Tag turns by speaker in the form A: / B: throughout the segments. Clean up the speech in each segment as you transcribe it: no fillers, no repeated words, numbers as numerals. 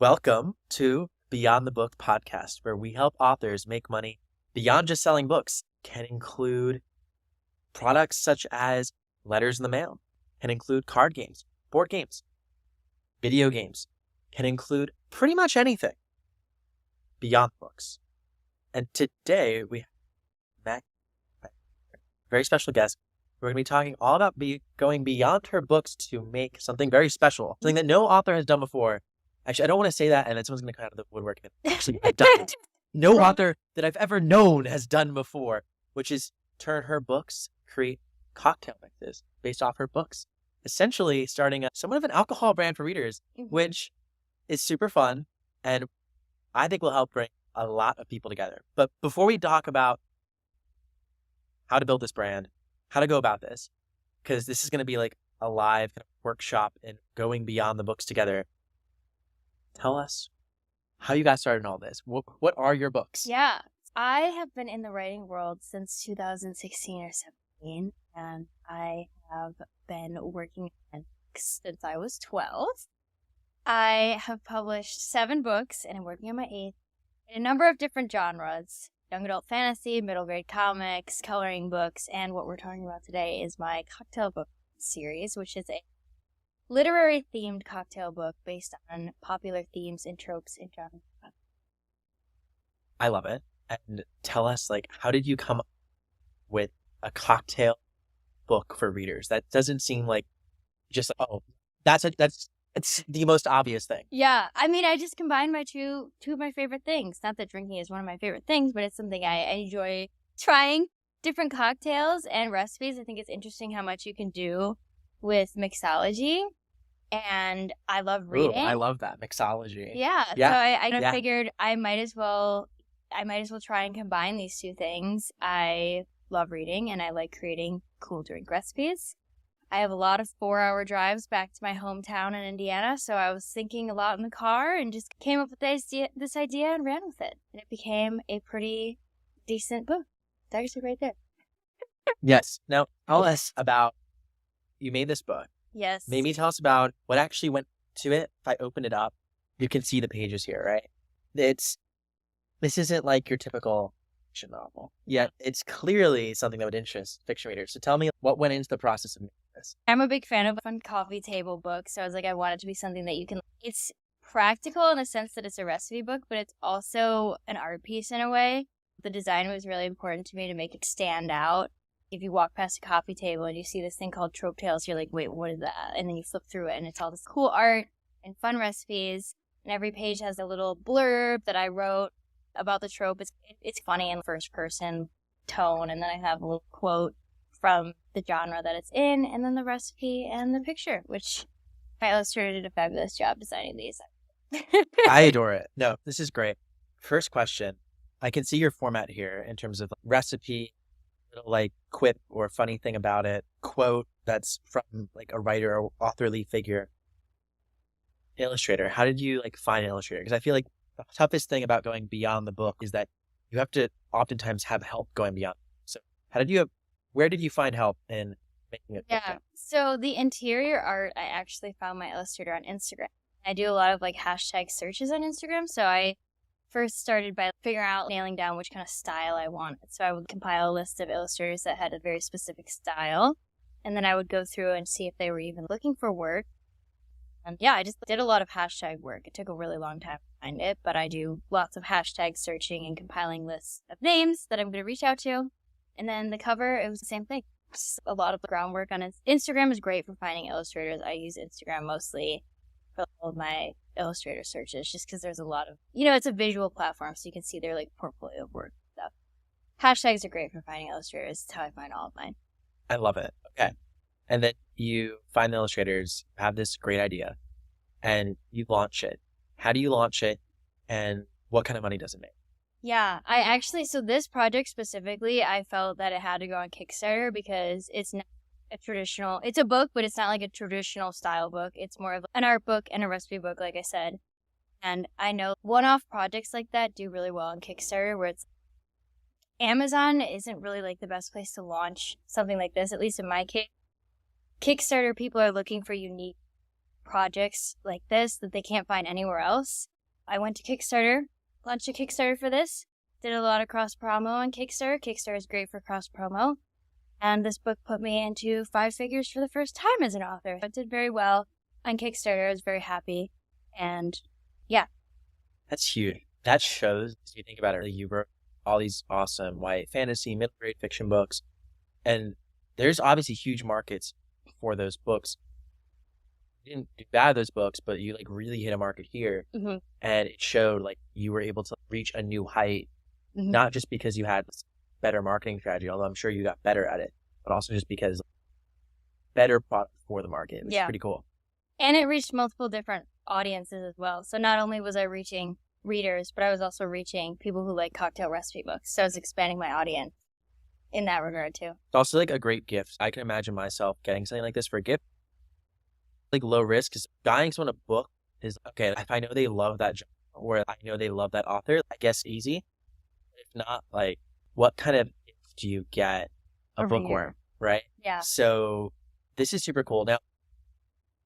A: Welcome to Beyond the Book podcast, where we help authors make money beyond just selling books. Can include products such as letters in the mail, can include card games, board games, video games, can include pretty much anything beyond books. And today we have Maggie, a very special guest. We're going to be talking all about going beyond her books to make something very special, something that no author has done before. Actually, I don't want to say that, and then someone's going to come out of the woodwork and actually I've done it. No author that I've ever known has done before, which is turn her books, create cocktail mixes based off her books. Essentially starting somewhat of an alcohol brand for readers, which is super fun, and I think will help bring a lot of people together. But before we talk about how to build this brand, how to go about this, because this is going to be like a live kind of workshop and going beyond the books together, tell us how you got started in all this. What are your books?
B: Yeah, I have been in the writing world since 2016 or 17, and I have been working on books since I was 12. I have published 7 books, and I'm working on my 8th in a number of different genres: young adult fantasy, middle grade comics, coloring books, and what we're talking about today is my cocktail book series, which is a literary themed cocktail book based on popular themes and tropes in genre.
A: I love it. And tell us, how did you come up with a cocktail book for readers? That doesn't seem like just, it's the most obvious thing.
B: Yeah, I mean, I just combined my two of my favorite things. Not that drinking is one of my favorite things, but it's something I enjoy trying different cocktails and recipes. I think it's interesting how much you can do with mixology. And I love reading.
A: Ooh, I love that, mixology.
B: Yeah. So I figured I might as well try and combine these two things. I love reading and I like creating cool drink recipes. I have a lot of 4-hour drives back to my hometown in Indiana, so I was thinking a lot in the car and just came up with this idea and ran with it. And it became a pretty decent book. It's actually right there.
A: Yes. Now, tell us about, you made this book.
B: Yes.
A: Maybe tell us about what actually went to it. If I open it up, you can see the pages here, right? This isn't like your typical fiction novel. Yet it's clearly something that would interest fiction readers. So tell me what went into the process of making this.
B: I'm a big fan of fun coffee table books, so I was like, I want it to be something that you can... It's practical in the sense that it's a recipe book, but it's also an art piece in a way. The design was really important to me to make it stand out. If you walk past a coffee table and you see this thing called Tropetails, you're like, wait, what is that? And then you flip through it and it's all this cool art and fun recipes. And every page has a little blurb that I wrote about the trope. It's funny in first person tone. And then I have a little quote from the genre that it's in, and then the recipe and the picture, which my illustrator did a fabulous job designing these.
A: I adore it. No, this is great. First question. I can see your format here in terms of recipe, little quip or funny thing about it, quote that's from a writer or authorly figure. Illustrator, how did you find an illustrator? Because I feel like the toughest thing about going beyond the book is that you have to oftentimes have help going beyond. So where did you find help in making it?
B: Yeah, so the interior art, I actually found my illustrator on Instagram. I do a lot of hashtag searches on Instagram, so I first started by nailing down which kind of style I wanted. So I would compile a list of illustrators that had a very specific style, and then I would go through and see if they were even looking for work. And yeah, I just did a lot of hashtag work. It took a really long time to find it, but I do lots of hashtag searching and compiling lists of names that I'm going to reach out to. And then the cover, it was the same thing. Just a lot of groundwork on it. Instagram is great for finding illustrators. I use Instagram mostly for all of my Illustrator searches, just because there's a lot of, it's a visual platform, so you can see their portfolio of work and stuff. Hashtags are great for finding illustrators. It's how I find all of mine.
A: I love it. Okay. And then you find the illustrators, have this great idea, and you launch it. How do you launch it, and what kind of money does it make?
B: Yeah, so this project specifically, I felt that it had to go on Kickstarter because it's not it's a book, but it's not like a traditional style book. It's more of an art book and a recipe book, like I said. And I know one-off projects like that do really well on Kickstarter, where it's Amazon isn't really the best place to launch something like this, at least in my case. Kickstarter, people are looking for unique projects like this that they can't find anywhere else. I went to Kickstarter, launched a Kickstarter for this, did a lot of cross-promo on Kickstarter. Kickstarter is great for cross-promo. And this book put me into 5 figures for the first time as an author. It did very well on Kickstarter. I was very happy. And yeah.
A: That's huge. That shows, if you think about it, you wrote all these awesome YA fantasy, middle grade fiction books. And there's obviously huge markets for those books. You didn't do bad with those books, but you like really hit a market here.
B: Mm-hmm.
A: And it showed like you were able to reach a new height,
B: Mm-hmm.
A: not just because you had better marketing strategy, although I'm sure you got better at it, but also just because better product for the market, which is pretty cool.
B: And it reached multiple different audiences as well. So not only was I reaching readers, but I was also reaching people who like cocktail recipe books. So I was expanding my audience in that regard too.
A: It's also like a great gift. I can imagine myself getting something like this for a gift. Like low risk, because buying someone a book is, okay, if I know they love that genre, or I know they love that author, I guess easy. If not, like, what kind of gift do you get a bookworm, right?
B: Yeah.
A: So this is super cool. Now,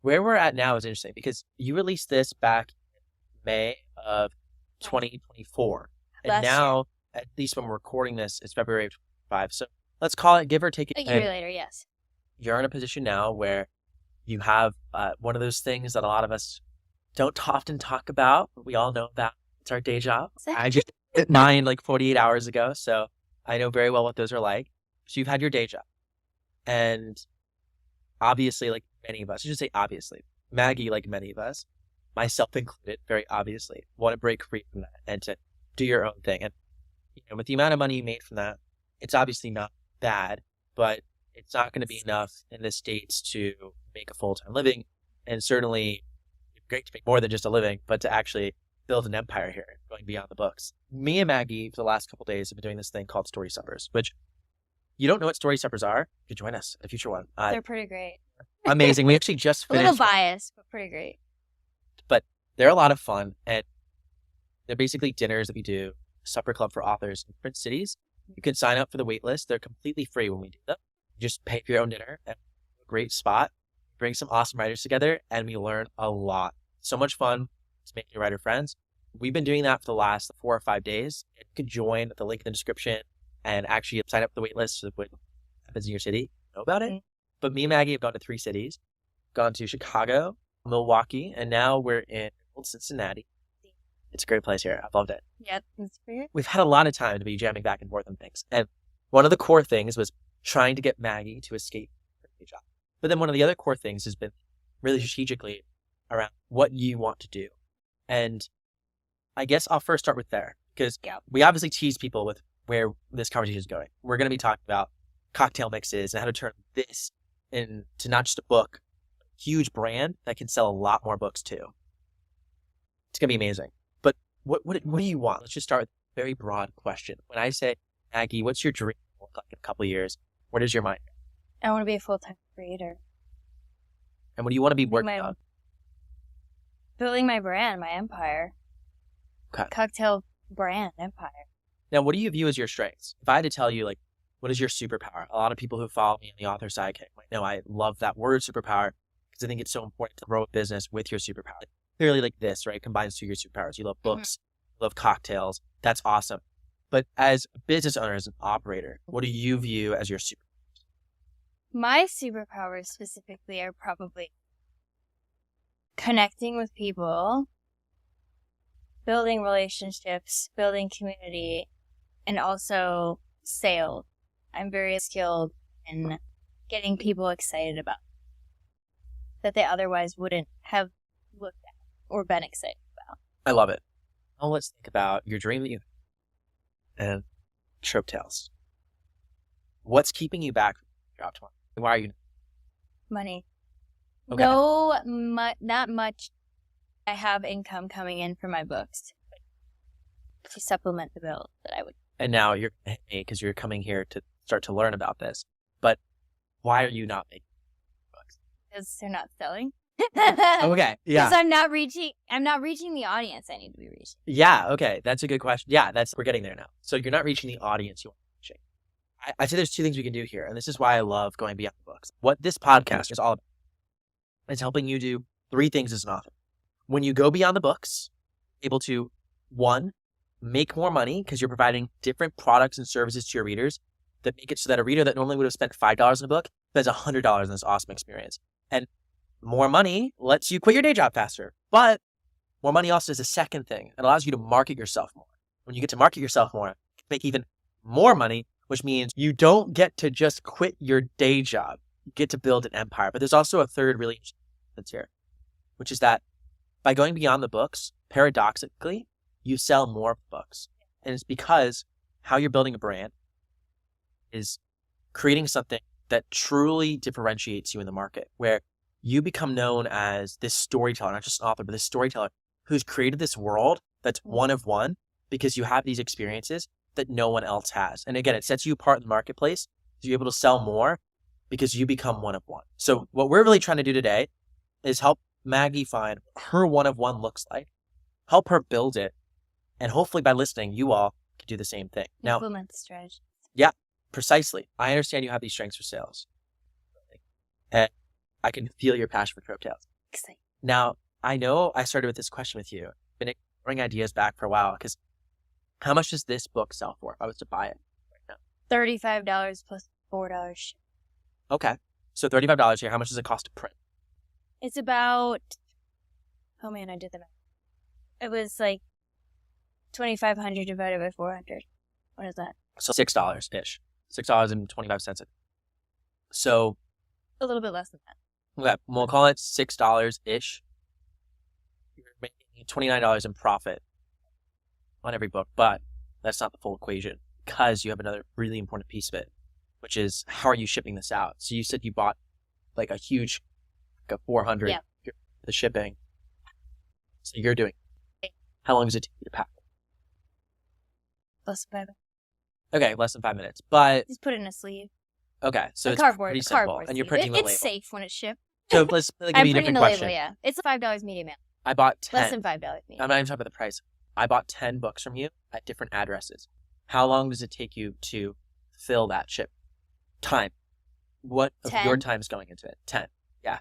A: where we're at now is interesting because you released this back in May of 2024. And now, at least when we're recording this, it's February of 2025. So let's call it give or take
B: a year later, yes.
A: You're in a position now where you have one of those things that a lot of us don't often talk about, but we all know about. It's our day job. I just did mine like 48 hours ago, so I know very well what those are like. So you've had your day job. And obviously, like many of us, I should say obviously, Maggie, like many of us, myself included, very obviously, want to break free from that and to do your own thing. And with the amount of money you made from that, it's obviously not bad, but it's not going to be enough in the States to make a full-time living. And certainly it's great to make more than just a living, but to actually build an empire here, going beyond the books. Me and Maggie, for the last couple of days, have been doing this thing called Story Suppers, which you don't know what Story Suppers are, you could join us at a future one.
B: They're pretty great.
A: Amazing. We actually just finished.
B: A little biased, but pretty great.
A: But they're a lot of fun, and they're basically dinners that we do, supper club for authors in different cities. You can sign up for the wait list. They're completely free when we do them. You just pay for your own dinner at a great spot, bring some awesome writers together, and we learn a lot. So much fun to make new writer friends. We've been doing that for the last 4 or 5 days. You can join at the link in the description and actually sign up for the wait list so that what happens in your city, know about it. But me and Maggie have gone to 3 cities, gone to Chicago, Milwaukee, and now we're in old Cincinnati. It's a great place here. I've loved it.
B: Yep, it's great.
A: We've had a lot of time to be jamming back and forth on things. And one of the core things was trying to get Maggie to escape her day job. But then one of the other core things has been really strategically around what you want to do. And I guess I'll first start with there, because we obviously tease people with where this conversation is going. We're going to be talking about cocktail mixes and how to turn this into not just a book, but a huge brand that can sell a lot more books too. It's going to be amazing. But what do you want? Let's just start with a very broad question. When I say, Maggie, what's your dream look like in a couple of years? Where does your mind go?
B: I want to be a full-time creator.
A: And what do you want to be working on?
B: Building my brand, my empire.
A: Okay.
B: Cocktail brand empire.
A: Now, what do you view as your strengths? If I had to tell you, like, what is your superpower? A lot of people who follow me on the author sidekick might know I love that word superpower because I think it's so important to grow a business with your superpower. Clearly, like this, right, combines 2 of your superpowers. You love books, you love cocktails. That's awesome. But as a business owner, as an operator, what do you view as your superpowers?
B: My superpowers specifically are probably connecting with people, building relationships, building community, and also sales. I'm very skilled in getting people excited about that they otherwise wouldn't have looked at or been excited about.
A: I love it. Now let's think about your dream that you have and Tropetails. What's keeping you back from your top 20? Why are you?
B: Money.
A: Okay.
B: No, not much. I have income coming in from my books to supplement the bill that I would.
A: And now you're because you're coming here to start to learn about this. But why are you not making books?
B: Because they're not selling.
A: Okay. Yeah.
B: Because I'm not reaching the audience I need to be reaching.
A: Yeah. Okay. That's a good question. Yeah. We're getting there now. So you're not reaching the audience you want to be reaching. I say there's 2 things we can do here. And this is why I love going beyond the books. What this podcast is all about is helping you do 3 things as an author. When you go beyond the books, able to, 1, make more money because you're providing different products and services to your readers that make it so that a reader that normally would have spent $5 in a book spends $100 in this awesome experience. And more money lets you quit your day job faster. But more money also is a second thing. It allows you to market yourself more. When you get to market yourself more, you can make even more money, which means you don't get to just quit your day job. You get to build an empire. But there's also a third really interesting that's here, which is that by going beyond the books, paradoxically, you sell more books. And it's because how you're building a brand is creating something that truly differentiates you in the market, where you become known as this storyteller, not just an author, but this storyteller who's created this world that's one of one because you have these experiences that no one else has. And again, it sets you apart in the marketplace. So you're able to sell more because you become one of one. So what we're really trying to do today is help Maggie find her one of one looks like, help her build it. And hopefully by listening, you all can do the same thing. Now,
B: implement the strategy.
A: Yeah, precisely. I understand you have these strengths for sales. And I can feel your passion for Tropetails.
B: Exciting.
A: Now, I know I started with this question with you. Been bring ideas back for a while because how much does this book sell for if I was to buy it right now?
B: $35 plus $4 shipping.
A: Okay. So $35 here. How much does it cost to print?
B: It's about, oh man, I did the math. It was like 2,500 divided by 400. What is that?
A: So $6-ish. $6.25. So
B: A little bit less than that.
A: okay, we'll call it $6-ish. You're making $29 in profit on every book, but that's not the full equation because you have another really important piece of it, which is how are you shipping this out? So you said you bought like a huge, like a 400,
B: yeah,
A: the shipping. So you're doing, how long does it take you to pack?
B: Less than 5 minutes.
A: Okay, less than 5 minutes, but
B: just put it in a sleeve.
A: Okay, so it's
B: cardboard,
A: pretty simple,
B: cardboard
A: and you're
B: sleeve.
A: printing the label.
B: It's safe when it's shipped.
A: So let's give
B: I'm
A: you a
B: printing
A: different
B: the
A: question.
B: label, yeah. It's $5 medium mail.
A: I bought 10.
B: Less than $5 medium.
A: I'm not even talking about the price. I bought 10 books from you at different addresses. How long does it take you to fill that ship? Time. What of
B: 10?
A: your time is going into it? 10. Yeah.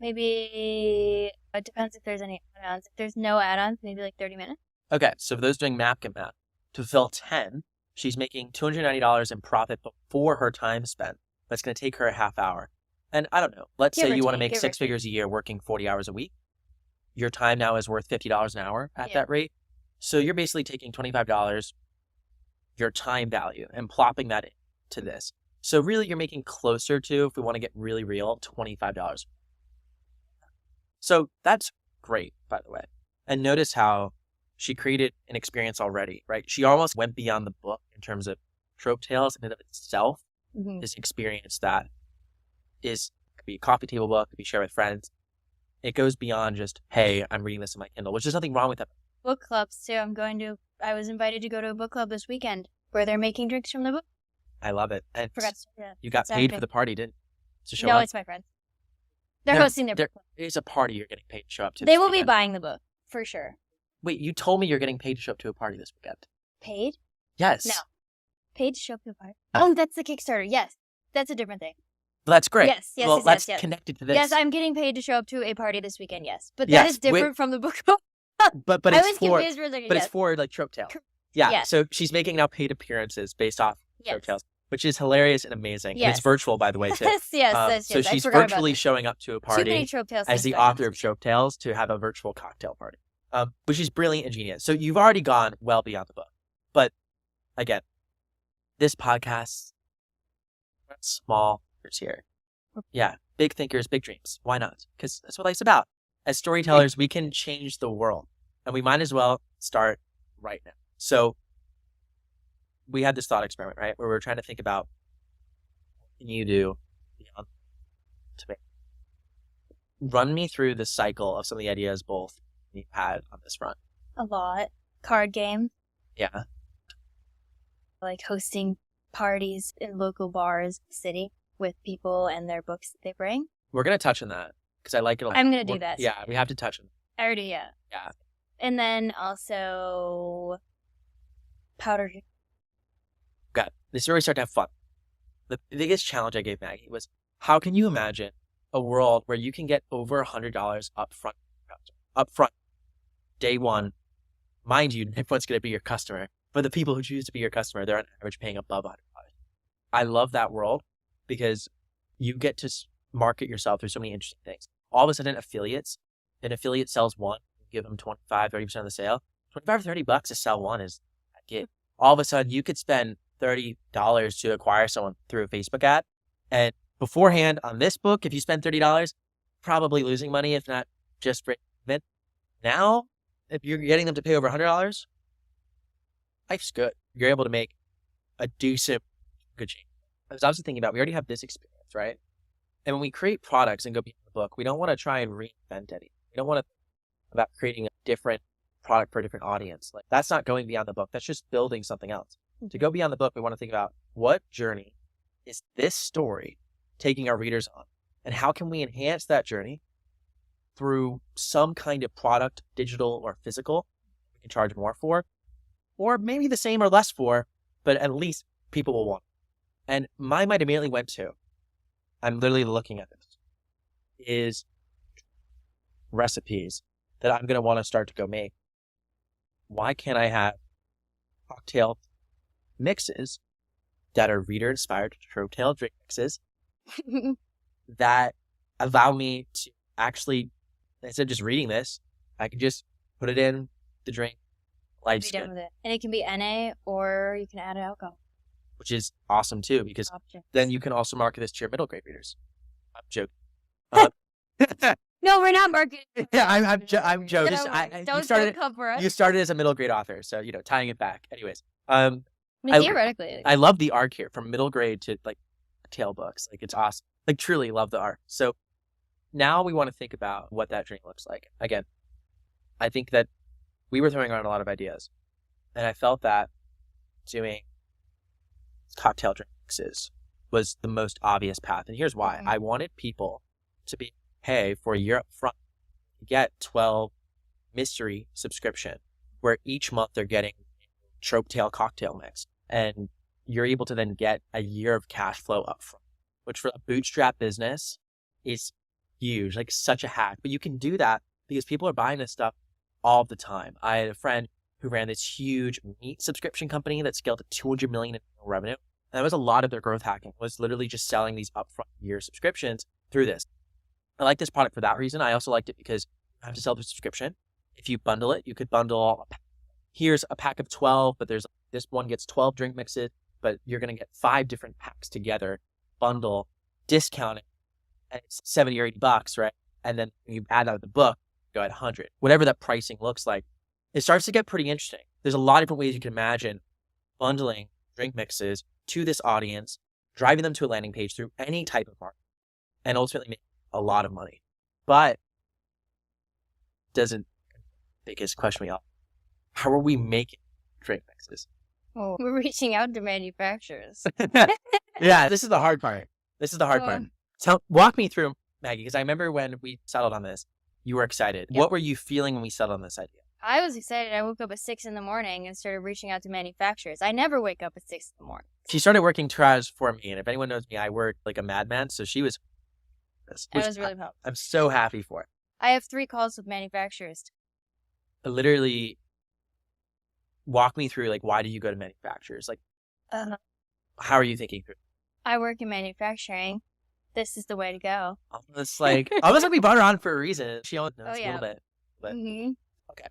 B: Maybe, it depends if there's any add-ons. If there's no add-ons, maybe like 30 minutes.
A: Okay, so for those doing math, to fill 10, she's making $290 in profit before her time spent. That's going to take her a half hour. And I don't know, let's say you want to make 6 figures a year working 40 hours a week. Your time now is worth $50 an hour at that rate. So you're basically taking $25, your time value, and plopping that into this. So really you're making closer to, if we want to get really real, $25. So that's great, by the way. And notice how she created an experience already, right? She almost went beyond the book in terms of Tropetails in and of itself.
B: Mm-hmm.
A: This experience that could be a coffee table book, could be shared with friends. It goes beyond just, hey, I'm reading this in my Kindle, which there's nothing wrong with that.
B: Book clubs too. I was invited to go to a book club this weekend where they're making drinks from the book.
A: I love it. And
B: Yeah,
A: you got paid for the party, didn't you? To show
B: no,
A: up?
B: it's my friends. They're hosting their book club.
A: It's a party you're getting paid to show up to.
B: They will be buying the book, for sure.
A: Wait, you told me you're getting paid to show up to a party this weekend.
B: Paid?
A: Yes.
B: No. Paid to show up to a party. Oh, that's the Kickstarter. Yes. That's a different thing.
A: Well, that's great.
B: Yes,
A: well,
B: yes.
A: that's connected to this.
B: Yes, I'm getting paid to show up to a party this weekend, yes. But that is different from the book club.
A: But
B: I
A: it's
B: was
A: for,
B: confused for a second,
A: it's for like Tropetails. Yeah.
B: Yes.
A: So she's making now paid appearances based off Tropetails, which is hilarious and amazing.
B: Yes.
A: And it's virtual, by the way, too.
B: yes.
A: So she's virtually showing up to a party as the author of Tropetails to have a virtual cocktail party, which is brilliant and genius. So you've already gone well beyond the book. But again, this podcast, small thinkers here. Yeah, big thinkers, big dreams. Why not? Because that's what life's about. As storytellers, we can change the world, and we might as well start right now. So we had this thought experiment, right, where we were trying to think about what can you do beyond to make. Run me through the cycle of some of the ideas both you've had on this front.
B: A lot. Card game.
A: Yeah.
B: Like hosting parties in local bars in the city with people and their books that they bring.
A: We're going to touch on that because I like it a lot.
B: I'm going to do that.
A: Yeah, we have to touch on it.
B: I already, yeah.
A: Yeah.
B: And then also powder.
A: Okay. This is where we start to have fun. The biggest challenge I gave Maggie was, how can you imagine a world where you can get over $100 up front, day one. Mind you, everyone's going to be your customer, but the people who choose to be your customer, they're on average paying above $100. I love that world because you get to market yourself through so many interesting things. All of a sudden, an affiliate sells one, you give them 25, 30% of the sale. 25 or 30 bucks to sell one is a gig. All of a sudden, you could spend $30 to acquire someone through a Facebook ad. And beforehand on this book, if you spend $30, probably losing money, if not just breaking even. Now, if you're getting them to pay over $100, life's good. You're able to make a decent, good change. I was also thinking about, we already have this experience, right? And when we create products and go beyond the book, we don't want to try and reinvent anything. We don't want to think about creating a different product for a different audience. Like, that's not going beyond the book. That's just building something else. To go beyond the book, we want to think about what journey is this story taking our readers on, and how can we enhance that journey through some kind of product, digital or physical, we can charge more for, or maybe the same or less for, but at least people will want. And my mind immediately went to, I'm literally looking at this, is recipes that I'm going to want to start to go make. Why can't I have cocktail mixes that are reader-inspired Tropetail drink mixes that allow me to actually, instead of just reading this, I can just put it in the drink. Life's
B: be done with it. And it can be NA or you can add alcohol.
A: Which is awesome too, because then you can also market this to your middle grade readers. I'm joking.
B: No, we're not marketing.
A: Yeah, I'm joking.
B: Don't come for us.
A: You started as a middle grade author, so tying it back. Anyways,
B: theoretically,
A: I love the arc here from middle grade to like tail books. Like, it's awesome. Like, truly love the arc. So now we want to think about what that drink looks like. Again, I think that we were throwing around a lot of ideas, and I felt that doing cocktail drink mixes was the most obvious path. And here's why. I wanted people to pay for a year up front to get 12 mystery subscription, where each month they're getting Tropetail cocktail mix. And you're able to then get a year of cash flow up front, which for a bootstrap business is huge, like such a hack. But you can do that because people are buying this stuff all the time. I had a friend who ran this huge meat subscription company that scaled to 200 million in revenue. And that was a lot of their growth hacking, was literally just selling these upfront year subscriptions through this. I like this product for that reason. I also liked it because you have to sell the subscription. If you bundle it, you could bundle, here's a pack of 12, but there's this one gets 12 drink mixes, but you're going to get 5 different packs together, bundle, discount it, and it's 70 or 80 bucks, right? And then you add out of the book, go at 100. Whatever that pricing looks like, it starts to get pretty interesting. There's a lot of different ways you can imagine bundling drink mixes to this audience, driving them to a landing page through any type of market, and ultimately make a lot of money. But doesn't, biggest question we all, how are we making drink mixes?
B: Oh, we're reaching out to manufacturers.
A: Yeah, this is the hard part. Part. So walk me through, Maggie, because I remember when we settled on this, you were excited. Yep. What were you feeling when we settled on this idea?
B: I was excited. I woke up at 6 a.m. and started reaching out to manufacturers. I never wake up at 6 a.m.
A: She started working 2 hours for me, and if anyone knows me, I work like a madman, so she was...
B: I was really pumped.
A: I'm so happy for it.
B: I have 3 calls with manufacturers.
A: Literally, walk me through, like, why do you go to manufacturers? Like, how are you thinking through?
B: I work in manufacturing. This is the way to go.
A: Almost like we brought her on for a reason. She only knows a little bit. But, okay.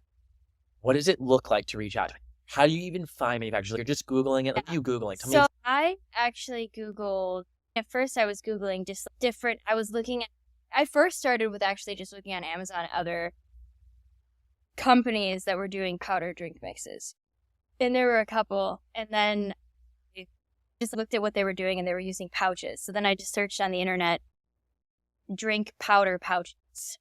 A: What does it look like to reach out? How do you even find manufacturers? Like, you're just Googling it? Like, you Googling?
B: So I actually Googled, at first I was Googling just different, I first started with actually just looking on Amazon at other companies that were doing powder drink mixes. And there were a couple, and then I just looked at what they were doing, and they were using pouches. So then I just searched on the internet, drink powder pouches,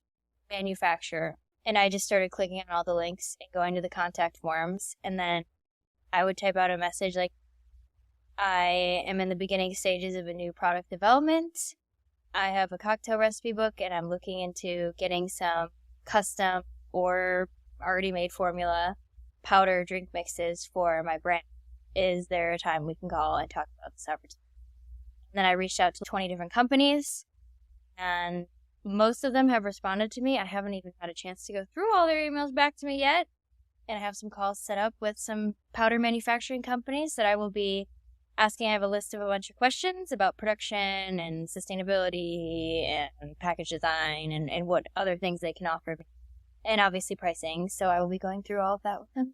B: manufacturer. And I just started clicking on all the links and going to the contact forums. And then I would type out a message like, I am in the beginning stages of a new product development. I have a cocktail recipe book, and I'm looking into getting some custom or already made formula powder drink mixes for my brand. Is there a time we can call and talk about this opportunity? And then I reached out to 20 different companies. And most of them have responded to me. I haven't even had a chance to go through all their emails back to me yet. And I have some calls set up with some powder manufacturing companies that I will be asking. I have a list of a bunch of questions about production and sustainability and package design and what other things they can offer me. And obviously pricing. So I will be going through all of that with them.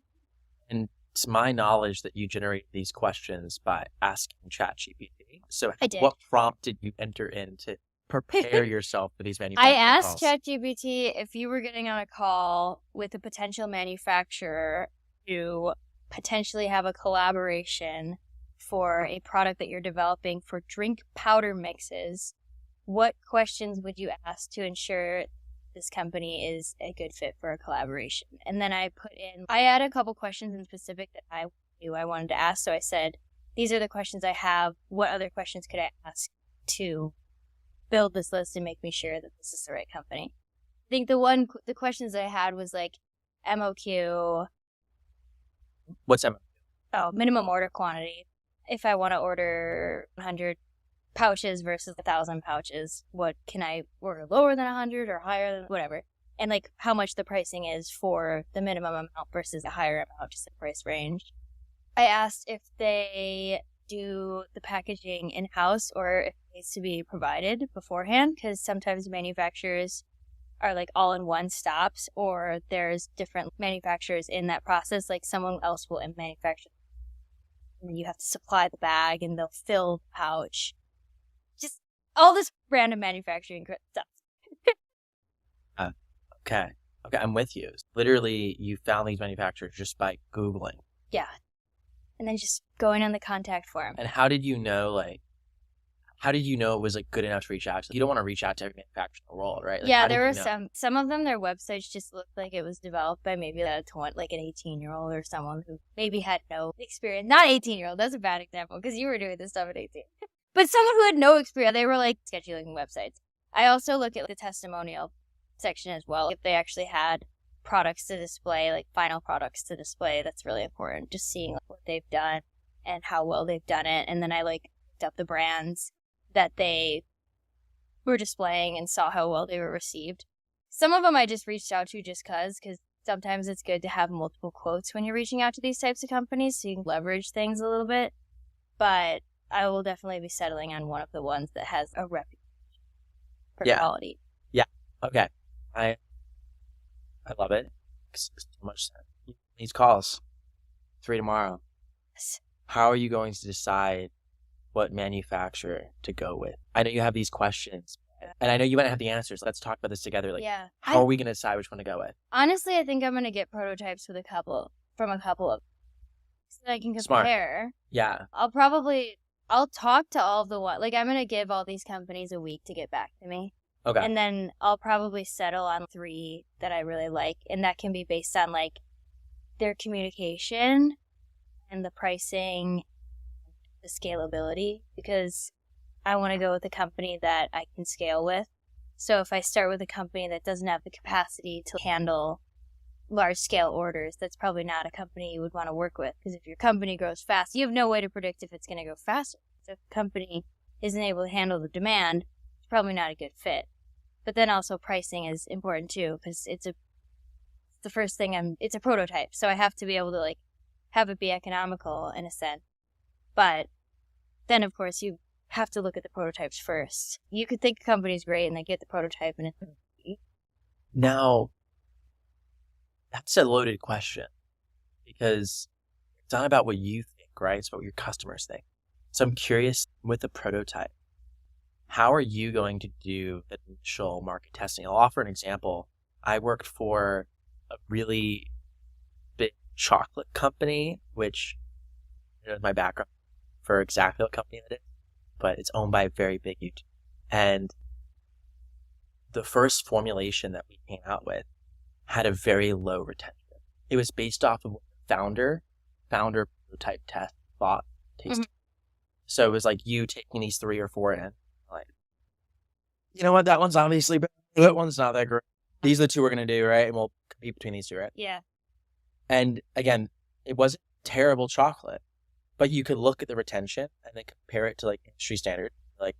A: And it's my knowledge that you generate these questions by asking ChatGPT. So
B: I did.
A: What prompt did you enter in to prepare yourself for these manufacturing
B: I asked
A: calls?
B: ChatGPT if you were getting on a call with a potential manufacturer to potentially have a collaboration for a product that you're developing for drink powder mixes, what questions would you ask to ensure this company is a good fit for a collaboration? And then I added a couple questions in specific that I knew I wanted to ask. So I said, these are the questions I have. What other questions could I ask to build this list and make me sure that this is the right company? I think the questions that I had was like MOQ.
A: What's MOQ?
B: Oh, minimum order quantity. If I want to order 100 pouches versus 1,000 pouches, what can I order, lower than 100 or higher than whatever? And like how much the pricing is for the minimum amount versus a higher amount, just a price range. I asked if they do the packaging in-house or if it needs to be provided beforehand, because sometimes manufacturers are like all-in-one stops, or there's different manufacturers in that process. Like someone else will manufacture, and then you have to supply the bag and they'll fill the pouch. Just all this random manufacturing stuff.
A: Okay, I'm with you. Literally, you found these manufacturers just by Googling.
B: Yeah. And then just going on the contact form.
A: And how did you know it was like good enough to reach out to? You don't want to reach out to every manufacturer in the world, right? Like,
B: yeah, there were some of them, their websites just looked like it was developed by maybe an 18-year-old or someone who maybe had no experience. Not 18-year-old, that's a bad example because you were doing this stuff at 18. But someone who had no experience, they were like sketchy looking websites. I also look at the testimonial section as well. If they actually had products to display, like final products to display, that's really important. Just seeing what they've done and how well they've done it. And then I looked up the brands that they were displaying and saw how well they were received. Some of them I just reached out to just because sometimes it's good to have multiple quotes when you're reaching out to these types of companies so you can leverage things a little bit. But I will definitely be settling on one of the ones that has a reputation for quality.
A: Yeah. Okay. I love it. So much sense. These calls, 3 tomorrow.
B: Yes.
A: How are you going to decide what manufacturer to go with? I know you have these questions, and I know you might have the answers. Let's talk about this together. How are we going to decide which one to go with?
B: Honestly, I think I'm going to get prototypes from a couple of so that I can compare.
A: Smart. Yeah.
B: I'll talk to all of the one. Like, I'm going to give all these companies a week to get back to me.
A: Okay.
B: And then I'll probably settle on 3 that I really like. And that can be based on, like, their communication and the pricing, the scalability. Because I want to go with a company that I can scale with. So if I start with a company that doesn't have the capacity to handle large-scale orders, that's probably not a company you would want to work with. Because if your company grows fast, you have no way to predict if it's going to go faster. So if a company isn't able to handle the demand, it's probably not a good fit. But then also pricing is important too, because it's a prototype. So I have to be able to like have it be economical in a sense. But then of course you have to look at the prototypes first. You could think a company's great and they get the prototype and it's
A: Now, that's a loaded question because it's not about what you think, right? It's about what your customers think. So I'm curious with the prototype, how are you going to do the initial market testing? I'll offer an example. I worked for a really big chocolate company, which is my background for exactly what company it is, but it's owned by a very big YouTuber. And the first formulation that we came out with had a very low retention. It was based off of what the founder prototype test thought tasted. Mm-hmm. So it was like you taking these 3 or 4 in, like, you know what, that one's obviously better. That one's not that great. These are the 2 we're going to do, right? And we'll compete between these 2, right?
B: Yeah.
A: And again, it wasn't terrible chocolate, but you could look at the retention and then compare it to like industry standard. Like,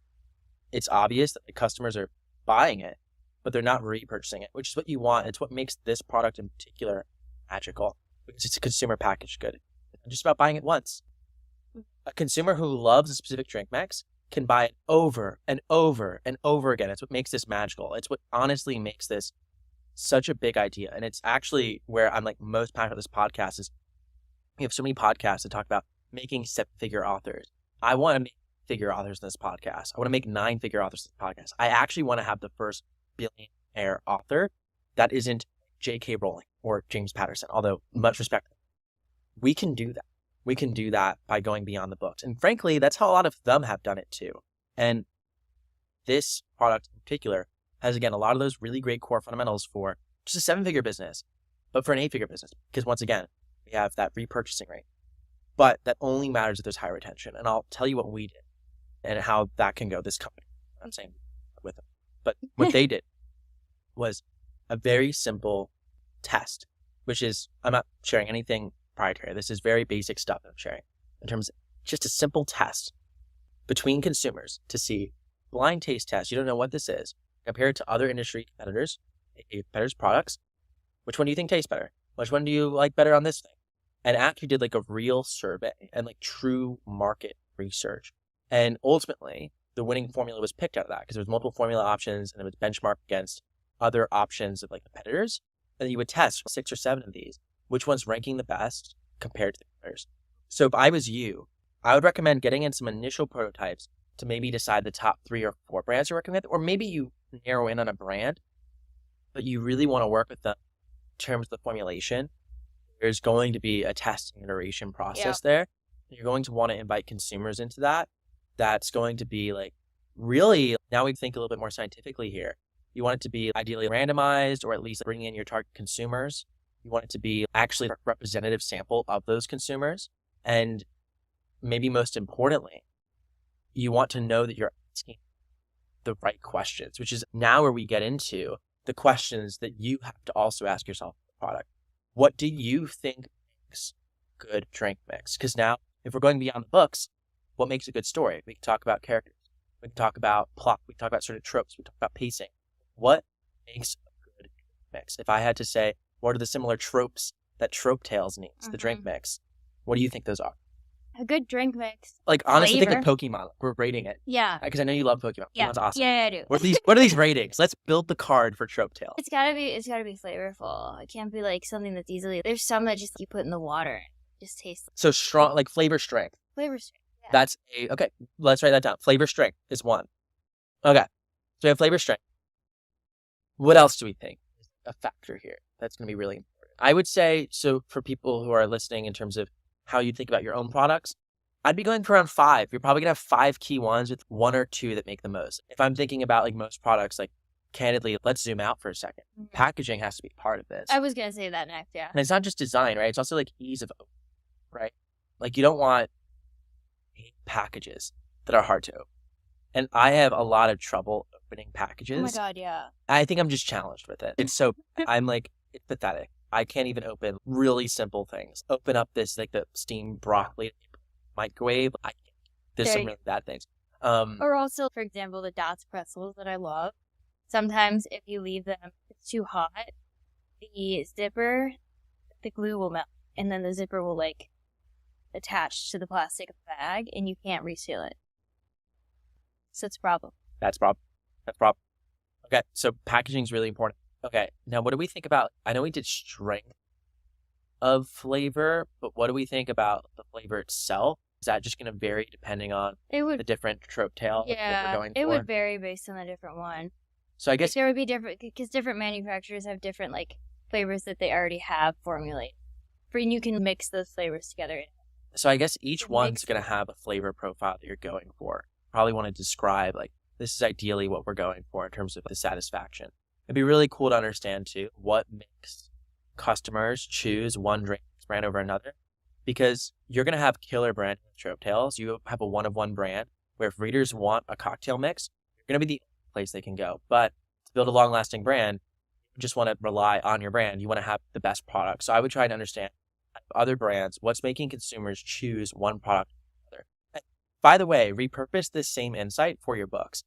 A: it's obvious that the customers are buying it, but they're not repurchasing it, which is what you want. It's what makes this product in particular magical, because it's a consumer packaged good. It's not just about buying it once. A consumer who loves a specific drink mix can buy it over and over and over again. It's what makes this magical. It's what honestly makes this such a big idea. And it's actually where I'm like most passionate about this podcast is we have so many podcasts that talk about making 7-figure authors. I want to make figure authors in this podcast. I want to make 9-figure authors in this podcast. I actually want to have the first billionaire author that isn't J.K. Rowling or James Patterson, although much respect. We can do that. We can do that by going beyond the books. And frankly, that's how a lot of them have done it too. And this product in particular has, again, a lot of those really great core fundamentals for just a 7-figure business, but for an 8-figure business. Because once again, we have that repurchasing rate. But that only matters if there's high retention. And I'll tell you what we did and how that can go. This company, I'm saying with them. But what they did was a very simple test, which is, I'm not sharing anything proprietary. This is very basic stuff that I'm sharing in terms of just a simple test between consumers to see blind taste test. You don't know what this is. Compare it to other industry competitors, products. Which one do you think tastes better? Which one do you like better on this thing? And actually did like a real survey and like true market research. And ultimately, the winning formula was picked out of that because there was multiple formula options and it was benchmarked against other options of like competitors. And you would test 6 or 7 of these. Which one's ranking the best compared to the others. So if I was you, I would recommend getting in some initial prototypes to maybe decide the top 3 or 4 brands you're working with, or maybe you narrow in on a brand, but you really want to work with them in terms of the formulation. There's going to be a testing iteration process there. You're going to want to invite consumers into that. That's going to be like really, now we think a little bit more scientifically here. You want it to be ideally randomized, or at least bringing in your target consumers. You want it to be actually a representative sample of those consumers. And maybe most importantly, you want to know that you're asking the right questions, which is now where we get into the questions that you have to also ask yourself in the product. What do you think makes good drink mix? Because now, if we're going beyond the books, what makes a good story? We can talk about characters. We can talk about plot. We can talk about certain tropes. We can talk about pacing. What makes a good mix? If I had to say, what are the similar tropes that Tropetails needs, the drink mix? What do you think those are?
B: A good drink mix.
A: Like, honestly,
B: Flavor.
A: think like Pokemon. Like, we're rating it.
B: Yeah.
A: Because I know you love Pokemon.
B: Yeah.
A: Pokemon's awesome.
B: Yeah, I do.
A: What are these ratings? Let's build the card for Tropetails.
B: It's gotta be flavorful. It can't be like something that's easily. There's some that just you put in the water, just tastes.
A: So strong, like flavor strength.
B: Flavor strength. Yeah.
A: That's okay. Let's write that down. Flavor strength is one. Okay. So we have flavor strength. What else do we think is a factor here that's going to be really important? I would say, so for people who are listening in terms of how you think about your own products, I'd be going for around 5. You're probably going to have 5 key ones with 1 or 2 that make the most. If I'm thinking about like most products, like candidly, let's zoom out for a second. Packaging has to be part of this.
B: I was going to say that next, yeah.
A: And it's not just design, right? It's also like ease of opening, right? Like you don't want packages that are hard to open. And I have a lot of trouble opening packages.
B: Oh my God, yeah.
A: I think I'm just challenged with it. It's so, I'm like, it's pathetic. I can't even open really simple things. Open up this, like the steamed broccoli microwave. I can't. There's some really bad things.
B: Or also, for example, the Dots pretzels that I love. Sometimes if you leave them, it's too hot, the zipper, the glue will melt. And then the zipper will like attach to the plastic bag and you can't reseal it. So it's a problem.
A: That's a problem. Okay, so packaging is really important. Okay, now what do we think about, I know we did strength of flavor, but what do we think about the flavor itself? Is that just going to vary depending on the different Tropetail that we're going for?
B: It would vary based on the different one.
A: So I guess
B: there would be different, because different manufacturers have different like flavors that they already have formulated. And you can mix those flavors together.
A: So I guess each one's going to have a flavor profile that you're going for. Probably want to describe like, this is ideally what we're going for in terms of the satisfaction. It'd be really cool to understand too what makes customers choose one drink brand over another, because you're going to have killer brand Tropetails. You have a one-of-one brand where if readers want a cocktail mix, you're going to be the place they can go. But to build a long-lasting brand, you just want to rely on your brand. You want to have the best product. So I would try to understand other brands, what's making consumers choose one product over another. By the way, repurpose this same insight for your books.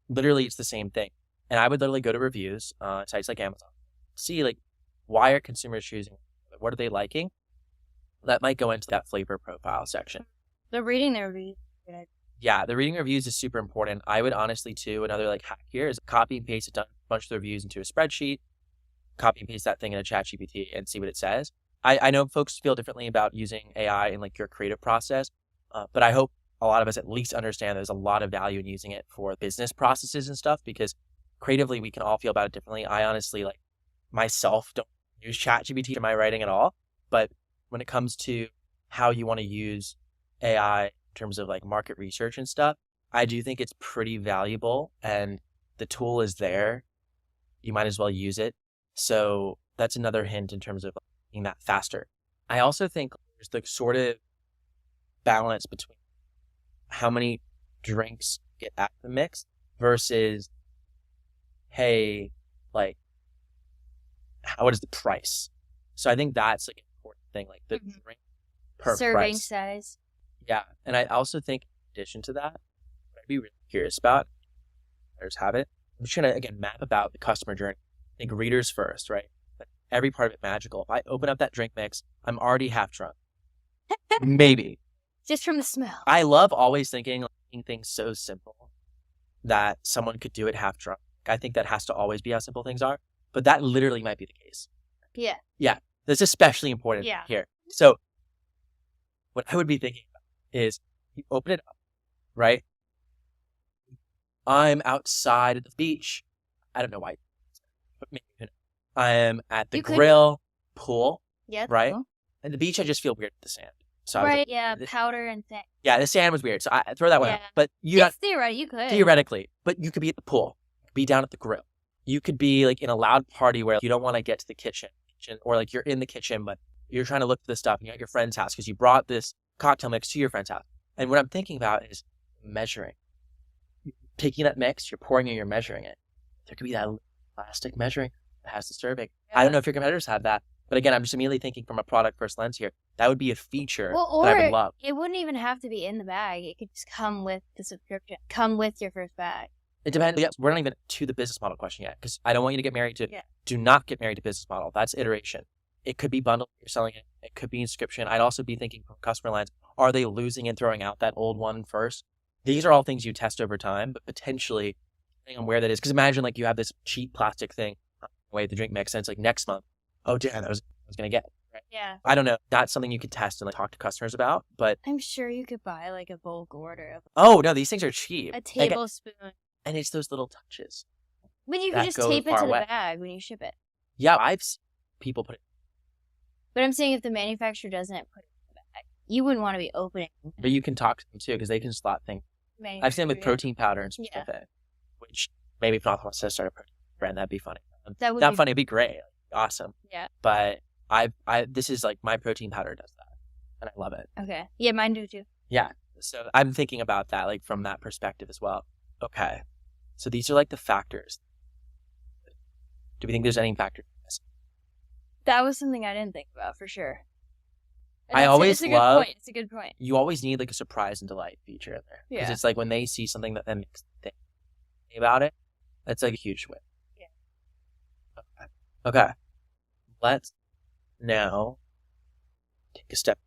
A: Literally, it's the same thing. And I would literally go to reviews on sites like Amazon, see like why are consumers choosing, what are they liking? That might go into that flavor profile section.
B: The reading the reviews.
A: Yeah, the reading reviews is super important. I would honestly too, another like hack here is copy and paste a bunch of the reviews into a spreadsheet, copy and paste that thing in a chat GPT and see what it says. I know folks feel differently about using AI in like your creative process, but I hope a lot of us at least understand there's a lot of value in using it for business processes and stuff, because creatively we can all feel about it differently. I honestly, like myself, don't use chat GPT in my writing at all, but when it comes to how you want to use AI in terms of like market research and stuff, I do think it's pretty valuable, and the tool is there. You might as well use it. So that's another hint in terms of making that faster. I also think there's the sort of balance between how many drinks get at the mix versus, hey, like, what is the price? So I think that's like an important thing, like the drink per
B: Serving
A: price.
B: size.
A: Yeah. And I also think in addition to that, what I'd be really curious about, others have it, I'm just going to, again, map about the customer journey. Think readers first, right? But every part of it magical. If I open up that drink mix, I'm already half drunk. Maybe.
B: Just from the smell.
A: I love always thinking like, making things so simple that someone could do it half drunk. I think that has to always be how simple things are, but that literally might be the case.
B: Yeah.
A: Yeah. That's especially important
B: Yeah.
A: here. So what I would be thinking about is you open it up, right? I'm outside at the beach. I don't know why, but maybe I am at the grill, pool,
B: Yeah.
A: right?
B: Cool.
A: And the beach, I just feel weird with the sand. So
B: right.
A: I was like,
B: yeah. Powder and thing.
A: Yeah, the sand was weird. So I throw that one out.
B: Yeah.
A: But you got
B: You could.
A: theoretically, but you could be at the pool, you could be down at the grill. You could be like in a loud party where you don't want to get to the kitchen, or like you're in the kitchen, but you're trying to look for this stuff and you're at your friend's house because you brought this cocktail mix to your friend's house. And what I'm thinking about is measuring. Taking that mix, you're pouring it, you're measuring it. There could be that plastic measuring that has the serving. Yeah. I don't know if your competitors have that, but again, I'm just immediately thinking from a product first lens here. That would be a feature that I would love.
B: It wouldn't even have to be in the bag. It could just come with the subscription. Come with your first bag.
A: It depends. Yeah, we're not even to the business model question yet, because I don't want you to get married to. Yeah. Do not get married to business model. That's iteration. It could be bundled. You're selling it. It could be inscription. I'd also be thinking from customer lines. Are they losing and throwing out that old one first? These are all things you test over time, but potentially, depending on where that is, because imagine like you have this cheap plastic thing, away the drink mix, and it's like next month. Oh damn, that was I was gonna get. Right?
B: Yeah.
A: I don't know. That's something you could test and like talk to customers about, but
B: I'm sure you could buy like a bulk order of.
A: Oh no, these things are cheap.
B: A tablespoon.
A: And it's those little touches.
B: But you could just tape it to the bag when you ship it.
A: Yeah, I've seen people put it.
B: But I'm saying if the manufacturer doesn't put it in the bag, you wouldn't want to be opening.
A: But you can talk to them too, because they can slot things. I've seen them with protein powder and stuff, which maybe if North wants to start a protein brand, that'd be funny. That would not funny, it'd be great, awesome. Yeah. But this is like my protein powder does that, and I love it.
B: Okay. Yeah, mine do too.
A: Yeah. So I'm thinking about that, like from that perspective as well. Okay. So these are like the factors. Do we think there's any factor?
B: That was something I didn't think about for sure.
A: I always love.
B: It's a good point.
A: You always need like a surprise and delight feature in there, because it's like when they see something that then makes them think about it, that's like a huge win. Yeah. Okay. Let's now take a step.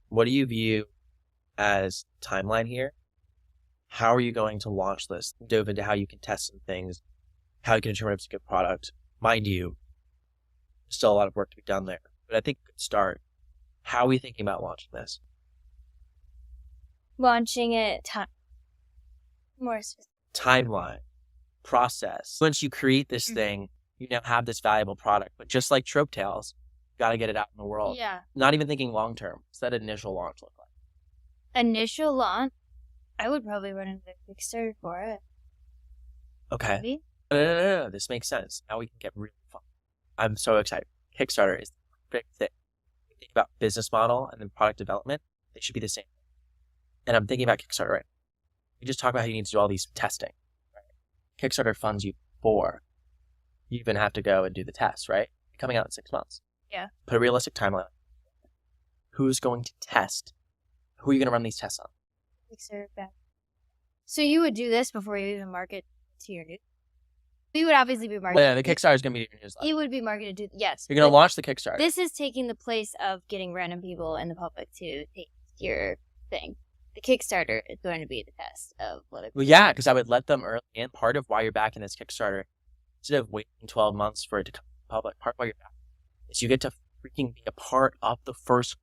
A: What do you view as timeline here? How are you going to launch this? Dove into how you can test some things, how you can determine if it's a good product. Mind you, there's still a lot of work to be done there, but I think a good start. How are we thinking about launching this?
B: Launching it more specific.
A: Timeline, process. Once you create this thing, you now have this valuable product. But just like Tropetails, you got to get it out in the world.
B: Yeah. Not
A: even thinking long term. What's that initial launch look like?
B: Initial launch? I would probably run into the Kickstarter for it.
A: Okay. Maybe? No. This makes sense. Now we can get really fun. I'm so excited. Kickstarter is the big thing. Think about business model and then product development. They should be the same. And I'm thinking about Kickstarter right now. We just talk about how you need to do all these testing. Right? Kickstarter funds you before you even have to go and do the test, right? Coming out in 6 months.
B: Yeah.
A: Put a realistic timeline. Who's going to test? Who are you going to run these tests on?
B: Kickstarter back. So you would do this before you even market to your new? We would obviously be marketed.
A: Yeah, the Kickstarter is going to be your newsletter.
B: It would be marketed to, yes.
A: You're going to launch the Kickstarter.
B: This is taking the place of getting random people in the public to take your thing. The Kickstarter is going to be the test of what it.
A: Well, yeah, because I would let them early in. Part of why you're backing this Kickstarter, instead of waiting 12 months for it to come to the public, part of why you're back is you get to freaking be a part of the first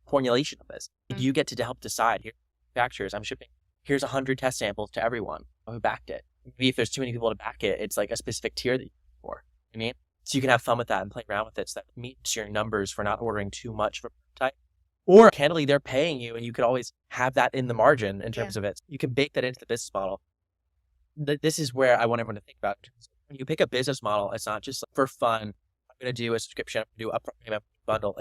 A: formulation of this. Mm-hmm. You get to help decide, here, manufacturers, I'm shipping, here's 100 test samples to everyone who backed it. Maybe if there's too many people to back it, it's like a specific tier that you go for. I mean, so you can have fun with that and play around with it so that meets your numbers for not ordering too much for prototype. Or candidly, they're paying you and you could always have that in the margin in terms of it. You can bake that into the business model. This is where I want everyone to think about it. When you pick a business model, it's not just like for fun, I'm going to do a subscription, I'm going to do a upfront payment bundle,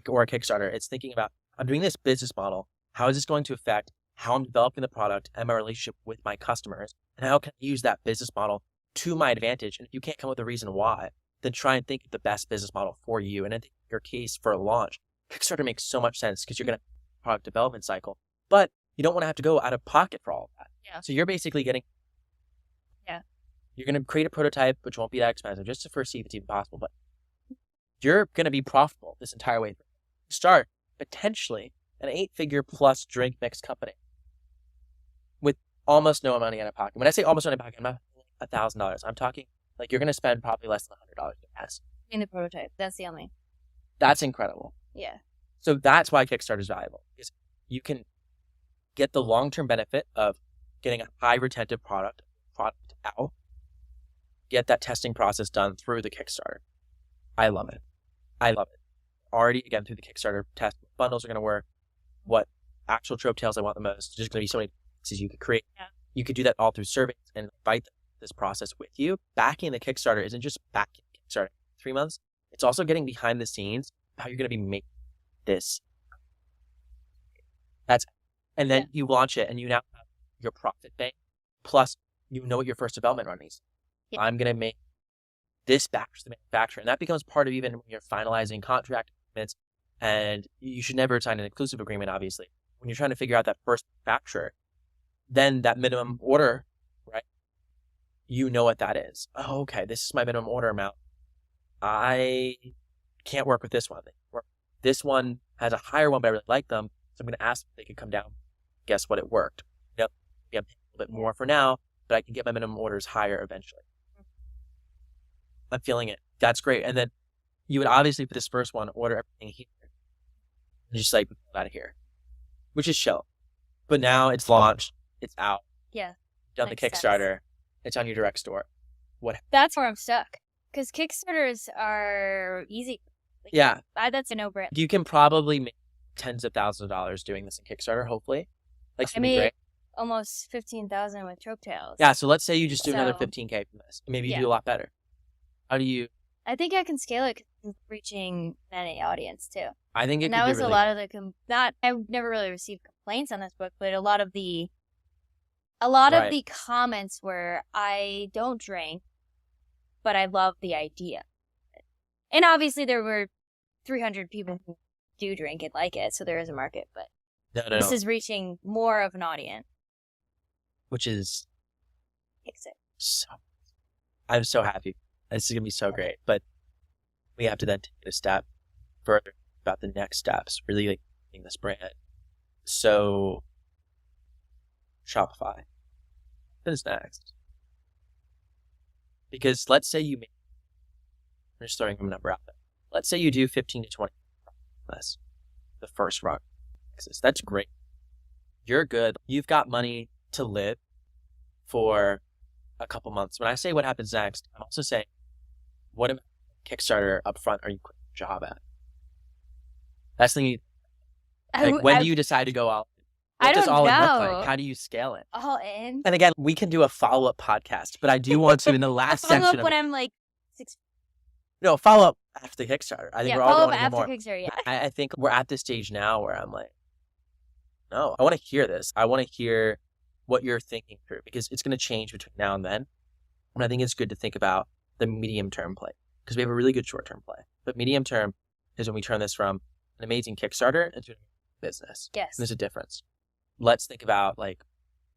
A: or a Kickstarter. It's thinking about, I'm doing this business model. How is this going to affect how I'm developing the product and my relationship with my customers? And how can I use that business model to my advantage? And if you can't come up with a reason why, then try and think of the best business model for you. And in your case for a launch, Kickstarter makes so much sense because you're going to have a product development cycle, but you don't want to have to go out of pocket for all of that.
B: Yeah.
A: So you're basically getting, you're going to create a prototype, which won't be that expensive, just to first see if it's even possible, but you're going to be profitable this entire way. Start potentially an 8-figure plus drink mix company with almost no money out of pocket. When I say almost no money out of pocket, I'm not $1,000. I'm talking like you're going to spend probably less than $100 to pass.
B: In the prototype. That's the only.
A: That's incredible.
B: Yeah.
A: So that's why Kickstarter is valuable, because you can get the long-term benefit of getting a high retentive product out, get that testing process done through the Kickstarter. I love it. Already, again, through the Kickstarter test, bundles are going to work. What actual Tropetails I want the most. There's going to be so many pieces you could create. Yeah. You could do that all through surveys and invite this process with you. Backing the Kickstarter isn't just backing Kickstarter 3 months. It's also getting behind the scenes how you're going to be making this. And then you launch it and you now have your profit bank. Plus, you know what your first development run is. Yeah. I'm going to make this back to the manufacturer. And that becomes part of even when you're finalizing contract agreements. And you should never sign an exclusive agreement, obviously. When you're trying to figure out that first manufacturer, then that minimum order, right? You know what that is. Oh, okay, this is my minimum order amount. I can't work with this one. This one has a higher one, but I really like them. So I'm going to ask if they could come down. Guess what? It worked. Yep. I'm paying a little bit more for now, but I can get my minimum orders higher eventually. I'm feeling it. That's great. And then you would obviously, for this first one, order everything here. And just like, out of here. Which is chill. But now it's launched. It's out.
B: Yeah.
A: Done the Kickstarter. Sense. It's on your direct store.
B: That's where I'm stuck. Because Kickstarters are easy.
A: Yeah.
B: That's a no-brainer.
A: You can probably make tens of thousands of dollars doing this in Kickstarter, hopefully.
B: I made almost $15,000 with Tropetails.
A: Yeah, so let's say you just do another $15K from this. Maybe you do a lot better. How do you...
B: I think I can scale it because I'm reaching any audience, too.
A: I think it
B: and that was really... a lot of the... I've never really received complaints on this book, but a lot of the comments were, I don't drink, but I love the idea. And obviously there were 300 people who do drink and like it, so there is a market, but this is reaching more of an audience.
A: Which is... I'm so happy. This is going to be so great. But we have to then take it a step further about the next steps, really like building this brand. So, Shopify. What is next? Because let's say you make, I'm just throwing a number out there. Let's say you do 15 to 20 less the first run. That's great. You're good. You've got money to live for a couple months. When I say what happens next, I'm also saying, what Kickstarter upfront are you quitting your job at? That's the thing. When do you decide to go all in? What does all in look like? How do you scale it?
B: All in.
A: And again, we can do a follow-up podcast, but I do want to in the last section.
B: Follow up when I'm like 6.
A: No, follow up after the Kickstarter. I think we're all going to hear more.
B: Kickstarter, yeah.
A: I think we're at this stage now where I'm like, no, I want to hear this. I want to hear what you're thinking through because it's going to change between now and then. And I think it's good to think about the medium-term play because we have a really good short-term play. But medium-term is when we turn this from an amazing Kickstarter into a business.
B: Yes.
A: And there's a difference. Let's think about, like,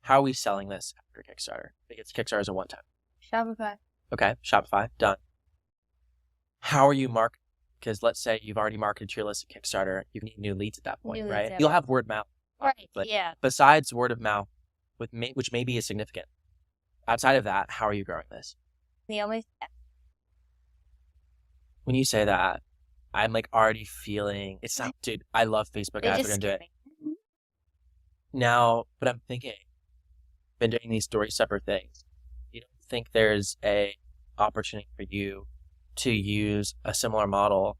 A: how are we selling this after Kickstarter? Because Kickstarter is a one-time.
B: Shopify.
A: Okay, Shopify, done. How are you marketing? Because let's say you've already marketed to your list at Kickstarter, you need new leads at that point, right?
B: Yeah.
A: You'll have word of mouth.
B: Right,
A: But
B: yeah.
A: besides word of mouth, which maybe is significant, outside of that, how are you growing this? When you say that, I'm like already feeling, it's not, dude, I love Facebook ads, we're going to do it. Now, but I'm thinking, been doing these 3 separate things. You don't think there's a opportunity for you to use a similar model,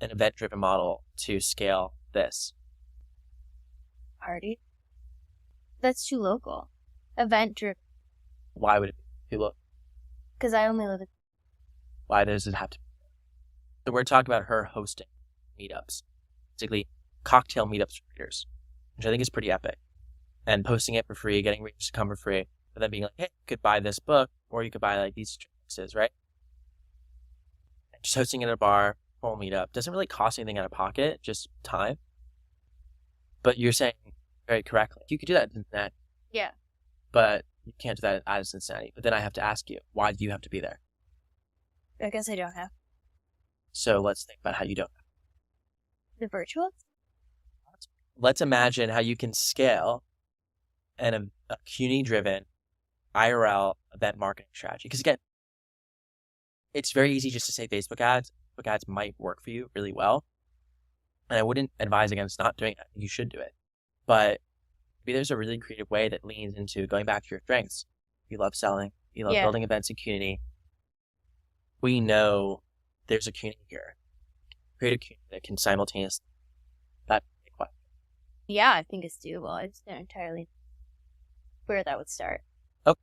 A: an event-driven model, to scale this?
B: Party? That's too local. Event-driven.
A: Why would it be too low?
B: Because I only live in...
A: Why does it have to be? So we're talking about her hosting meetups, basically cocktail meetups for readers, which I think is pretty epic. And posting it for free, getting readers to come for free, but then being like, hey, you could buy this book, or you could buy like these mixes, right? And just hosting it at a bar, full meetup, doesn't really cost anything out of pocket, just time. But you're saying very correctly, you could do that in Cincinnati.
B: Yeah.
A: But you can't do that out of Cincinnati. But then I have to ask you, why do you have to be there?
B: I guess I don't have.
A: So let's think about how you don't.
B: The virtual?
A: Let's imagine how you can scale a community-driven IRL event marketing strategy. Because again, it's very easy just to say Facebook ads. Facebook ads might work for you really well. And I wouldn't advise against not doing it. You should do it. But maybe there's a really creative way that leans into going back to your strengths. You love selling. You love building events and community. We know there's a community here. Create a community that can simultaneously.
B: Yeah, I think it's doable. I just don't entirely where that would start.
A: Okay.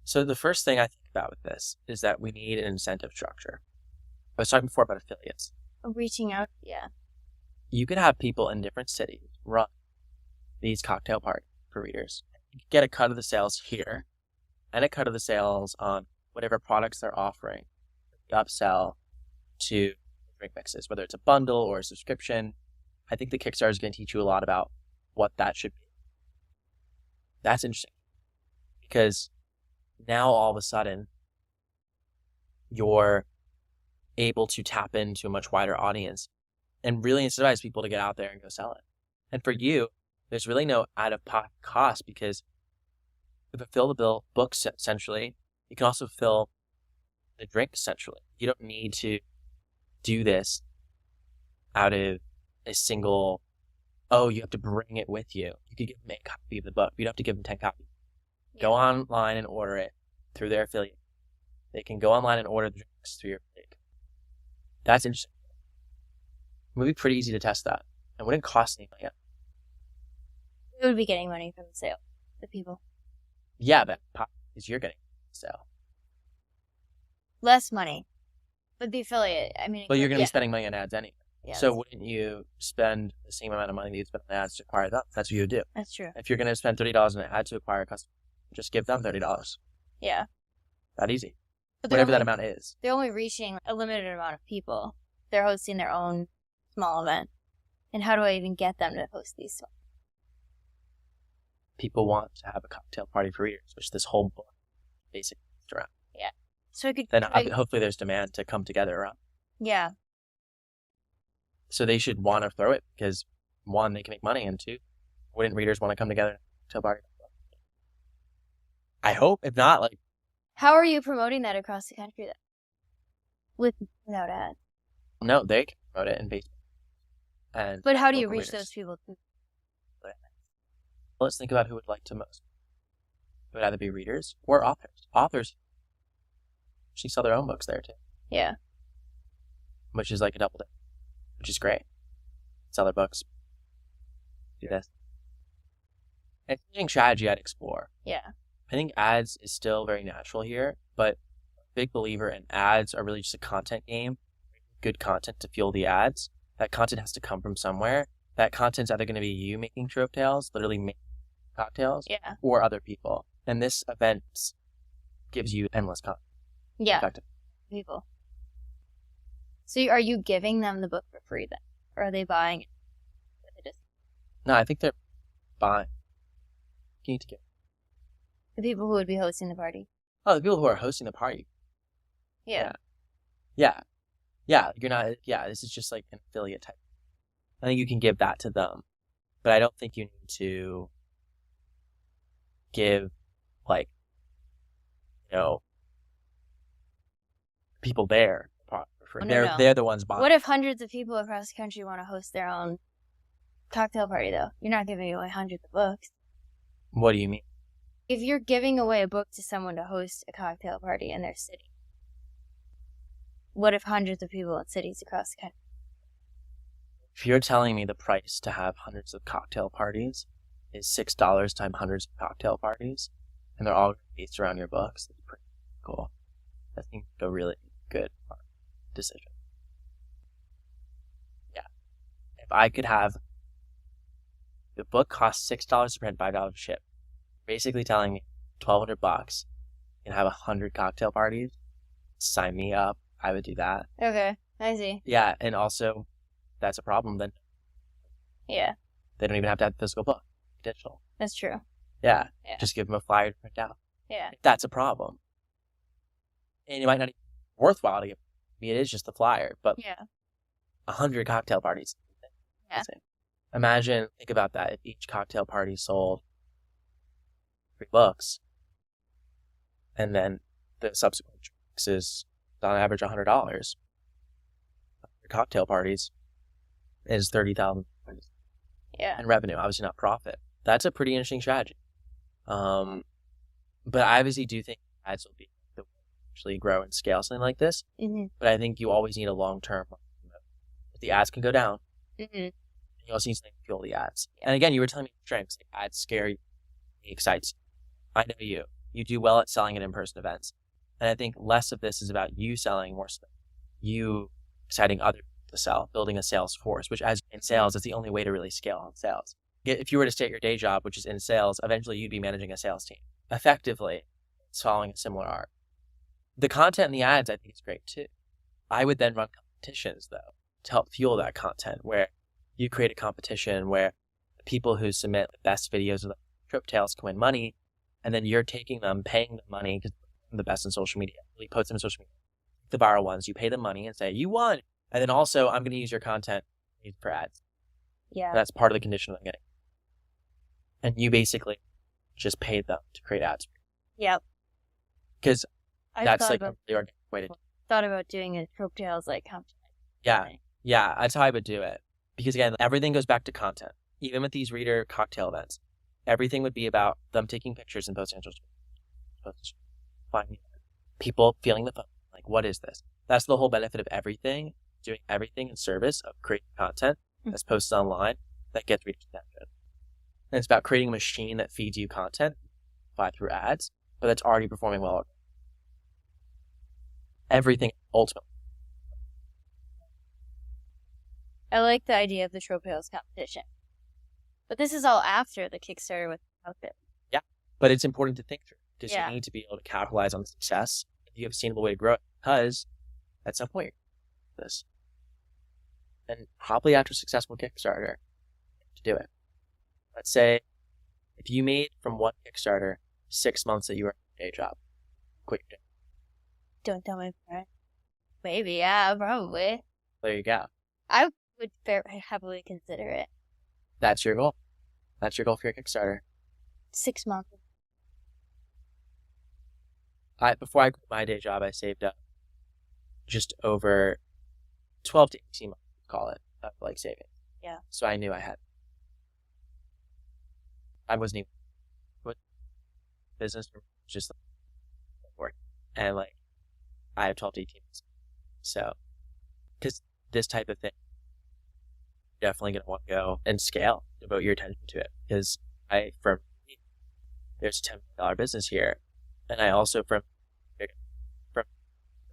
A: So the first thing I think about with this is that we need an incentive structure. I was talking before about affiliates.
B: Reaching out, yeah.
A: You could have people in different cities run these cocktail parties for readers. You could get a cut of the sales here and a cut of the sales on whatever products they're offering. Upsell to drink mixes, whether it's a bundle or a subscription. I think the Kickstarter is going to teach you a lot about what that should be. That's interesting because now all of a sudden you're able to tap into a much wider audience and really incentivize people to get out there and go sell it. And for you, there's really no out-of-pocket cost because you fulfill the bill books essentially. You can also fill the drink essentially. You don't need to do this out of a single, you have to bring it with you. You could give them a copy of the book. You don't have to give them 10 copies. Yeah. Go online and order it through their affiliate. They can go online and order the drinks through your affiliate. That's interesting. It would be pretty easy to test that. It wouldn't cost any money.
B: It would be getting money from the sale, the people.
A: Yeah, but because you're getting the sale.
B: Less money. But the affiliate, I mean...
A: But you're going to be spending money on ads anyway.
B: Yeah,
A: so wouldn't you spend the same amount of money that you spend on ads to acquire them? That's what you would do.
B: That's true.
A: If you're going to spend $30 on an ad to acquire a customer, just give them $30.
B: Yeah.
A: That easy. Whatever that amount is.
B: They're only reaching a limited amount of people. They're hosting their own small event. And how do I even get them to host these?
A: People want to have a cocktail party for readers, which this whole book basically is around.
B: Yeah. So I could...
A: Then hopefully there's demand to come together around.
B: Yeah.
A: So they should want to throw it because, 1, they can make money, and 2, wouldn't readers want to come together to a party? I hope. If not, like...
B: How are you promoting that across the country, then? Without ads?
A: No, they can promote it in Facebook.
B: But how do you reach those people?
A: Let's think about who would like to most. It would either be readers or authors. Authors actually sell their own books there, too.
B: Yeah.
A: Which is like a double dip. Which is great. Sell their books. Do this. An interesting strategy I'd explore.
B: Yeah.
A: I think ads is still very natural here, but big believer in ads are really just a content game. Good content to fuel the ads. That content has to come from somewhere. That content's either going to be you making Tropetails, literally making cocktails, or other people. And this event gives you endless content.
B: Yeah. People. So are you giving them the book for free then? Or are they buying it?
A: No, I think they're buying. You need to give.
B: The people who would be hosting the party?
A: Oh, the people who are hosting the party.
B: Yeah.
A: Yeah. Yeah. You're not, yeah, this is just like an affiliate type. I think you can give that to them, but I don't think you need to give like, people there.
B: No.
A: They're the ones buying.
B: What if hundreds of people across the country want to host their own cocktail party, though? You're not giving away hundreds of books.
A: What do you mean?
B: If you're giving away a book to someone to host a cocktail party in their city, what if hundreds of people in cities across the country?
A: If you're telling me the price to have hundreds of cocktail parties is $6 times hundreds of cocktail parties, and they're all based around your books, that's pretty cool. I think a really good decision. Yeah. If I could have the book costs $6 to print, $5 to ship, basically telling me $1,200 and have 100 cocktail parties, sign me up. I would do that.
B: Okay, I see.
A: Yeah, and also that's a problem then.
B: Yeah.
A: They don't even have to have the physical book. Digital.
B: That's true.
A: Yeah. Just give them a flyer to print out.
B: Yeah.
A: That's a problem. And it might not even be worthwhile to give. I mean, it is just the flyer, but 100 cocktail parties.
B: Yeah.
A: Imagine, think about that. If each cocktail party sold 3 books, and then the subsequent drinks is on average $100. 100 cocktail parties is $30,000 in revenue. Obviously not profit. That's a pretty interesting strategy. But I obviously do think ads will be the way to actually grow and scale something like this.
B: Mm-hmm.
A: But I think you always need a long-term. The ads can go down.
B: Mm-hmm.
A: You also need something to fuel the ads. And again, you were telling me strengths. Like ads scare you, excites you. I know you. You do well at selling at in-person events. And I think less of this is about you selling, more so you exciting other people to sell, building a sales force, which as in sales is the only way to really scale on sales. If you were to stay at your day job, which is in sales, eventually you'd be managing a sales team. Effectively, it's following a similar arc. The content in the ads, I think, is great too. I would then run competitions, though, to help fuel that content, where you create a competition where the people who submit the best videos of the Tropetails can win money, and then you're taking them, paying them money, because they're the best in social media. You post them in social media. The viral ones, you pay them money and say, you won. And then also, I'm going to use your content for ads.
B: Yeah.
A: And that's part of the condition I'm getting. And you basically just pay them to create ads.
B: Yep.
A: Because that's like the organic way to do it.
B: Thought about doing a Tropetails like competition.
A: Yeah, that's how I would do it. Because again, everything goes back to content. Even with these reader cocktail events, everything would be about them taking pictures and posting on social media. Finding people feeling the phone. Like, what is this? That's the whole benefit of everything, doing everything in service of creating content that's posted online that gets readers' attention. And it's about creating a machine that feeds you content through ads, but that's already performing well. Everything ultimately.
B: I like the idea of the Tropetails competition. But this is all after the Kickstarter with outfit.
A: Yeah, but it's important to think through because
B: Yeah.
A: you need to be able to capitalize on the success. You have a sustainable way to grow it because at some point, this. And probably after a successful Kickstarter to do it. Let's say if you made from one Kickstarter 6 months that you were at your day job, quick.
B: Don't tell my friend. Maybe, yeah, probably.
A: There you go.
B: I would very heavily consider it.
A: That's your goal. That's your goal for your Kickstarter.
B: 6 months.
A: Before I quit my day job, I saved up just over 12 to 18 months, call it, of like saving.
B: Yeah.
A: So I knew I wasn't even with business, just work. And like, I have 12 to 18 months. So, because this type of thing, you're definitely going to want to go and scale, devote your attention to it. Because there's a $10 million business here. And I also, from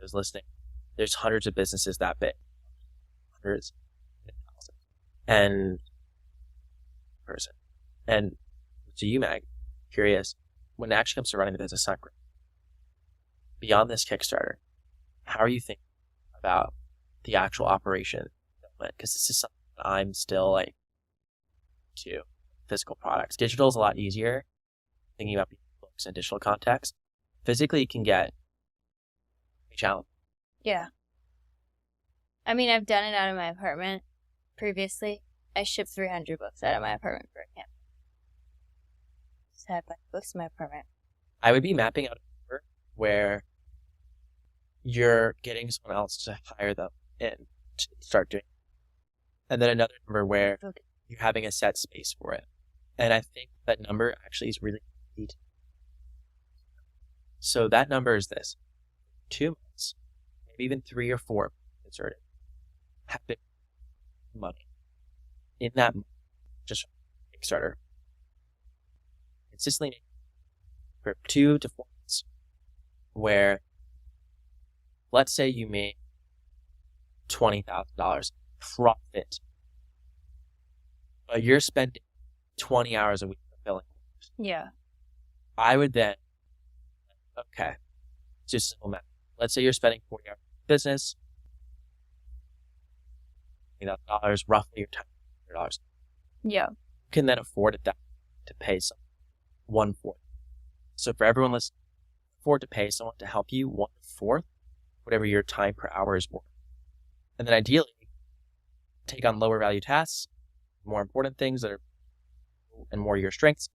A: those listening, there's hundreds of businesses that big. Hundreds. And person. And to you, Mag, curious, when it actually comes to running the business, not great. Beyond this Kickstarter, how are you thinking about the actual operation? Because this is something that I'm still like to physical products. Digital is a lot easier, thinking about books in digital context. physically can get challenging.
B: Yeah. I mean, I've done it out of my apartment previously. I shipped 300 books out of my apartment for a camp. Just had a bunch of books in my apartment.
A: I would be mapping out a number where you're getting someone else to hire them in to start doing it. And then another number where you're having a set space for it. And I think that number actually is really easy to. So that number is this: 2 months, maybe even 3 or 4 inserted, have been money in that month, just Kickstarter. Consistently for 2 to 4 months, where let's say you make $20,000 profit, but you're spending 20 hours a week fulfilling.
B: Yeah.
A: I would then, okay, just simple math. Let's say you're spending 40 hours in business, $20,000, roughly your time, $100.
B: Yeah.
A: You can then afford at that to pay someone 1/4. So for everyone listening, afford to pay someone to help you 1/4, whatever your time per hour is worth. And then ideally, take on lower value tasks, more important things that are, and more your strengths,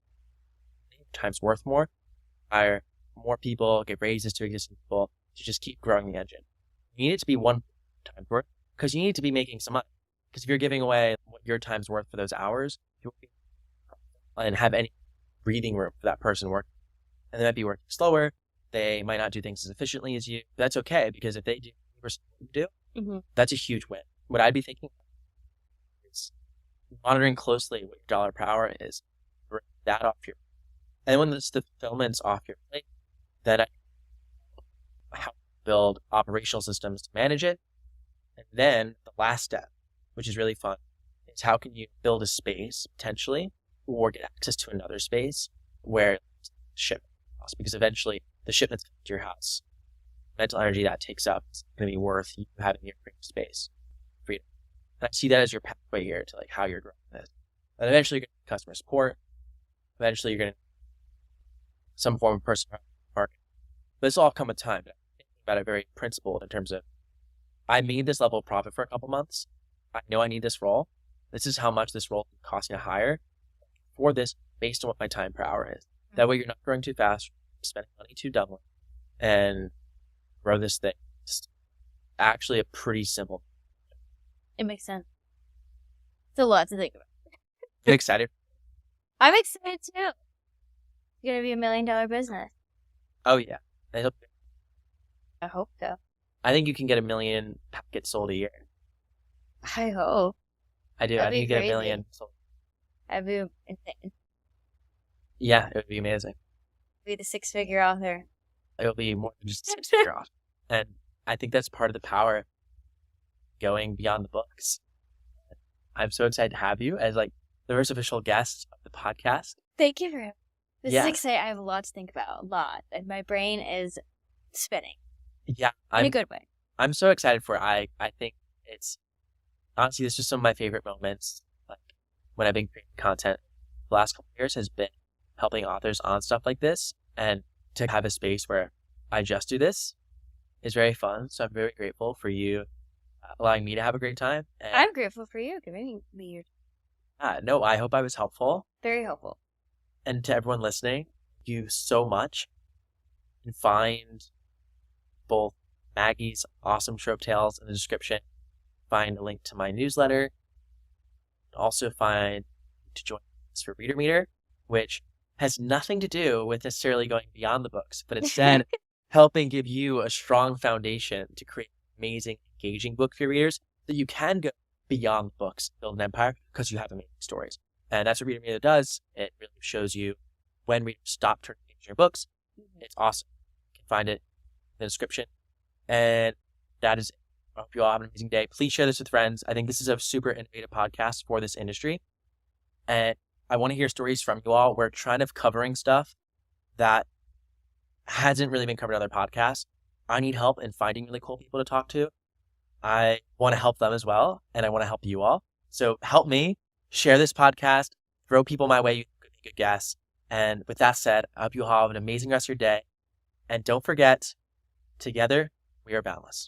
A: times worth more, hire more people, give raises to existing people, to just keep growing the engine. You need it to be 1 time's worth, because you need to be making some money. Because if you're giving away what your time's worth for those hours, you won't be and have any breathing room for that person working. And they might be working slower. They might not do things as efficiently as you. That's okay, because if they do what you do, that's a huge win. What I'd be thinking is monitoring closely what your dollar per hour is, bring that off your, and when the fulfillment's off your plate, then how to build operational systems to manage it. And then the last step, which is really fun, is how can you build a space potentially, or get access to another space where shipment costs, because eventually the shipment's coming to your house. Mental energy that takes up is going to be worth you having your creative space for you. And I see that as your pathway here to like how you're growing this. And eventually you're going to get customer support. Eventually you're going to some form of personal marketing. But this will all come with time. But I'm thinking about it very principled in terms of, I made this level of profit for a couple months. I know I need this role. This is how much this role can cost me to hire for this based on what my time per hour is. That way you're not growing too fast, spending money too doubling, and grow this thing. It's actually a pretty simple.
B: It makes sense. It's a lot to think about.
A: You excited?
B: I'm excited too. It's going to be $1 million business.
A: Oh yeah.
B: I hope so.
A: I think you can get 1 million packets sold a year.
B: I hope.
A: I do.
B: That'd
A: I think
B: be
A: you get
B: crazy.
A: 1 million sold.
B: That'd be insane.
A: Yeah, it would be amazing.
B: Be the 6-figure author.
A: It'll be more than just a 6-figure off. And I think that's part of the power going beyond the books. I'm so excited to have you as like the first official guest of the podcast.
B: Thank you for having me. This
A: Yeah.
B: is exciting. I have a lot to think about. A lot. And my brain is spinning.
A: Yeah,
B: In a good way.
A: I'm so excited for it. I think it's honestly, this is some of my favorite moments. Like when I've been creating content the last couple of years has been helping authors on stuff like this, and to have a space where I just do this is very fun. So I'm very grateful for you allowing me to have a great time. And,
B: I'm grateful for you giving me your
A: no, I hope I was helpful.
B: very helpful.
A: And to everyone listening, thank you so much. You can find both Maggie's awesome trope tales in the description. Find a link to my newsletter. Also find to join us for Reader Meter, which has nothing to do with necessarily going beyond the books, but instead helping give you a strong foundation to create amazing, engaging book for your readers that you can go beyond the books, build an empire, because you have amazing stories. And that's what Reader Meter does. It really shows you when readers stop turning pages in your books. It's awesome. You can find it in the description. And that is it. I hope you all have an amazing day. Please share this with friends. I think this is a super innovative podcast for this industry. And I want to hear stories from you all. We're trying to covering stuff that hasn't really been covered in other podcasts. I need help in finding really cool people to talk to. I want to help them as well, and I want to help you all. So help me share this podcast, throw people my way you could be good guests. And with that said, I hope you all have an amazing rest of your day. And don't forget, together we are boundless.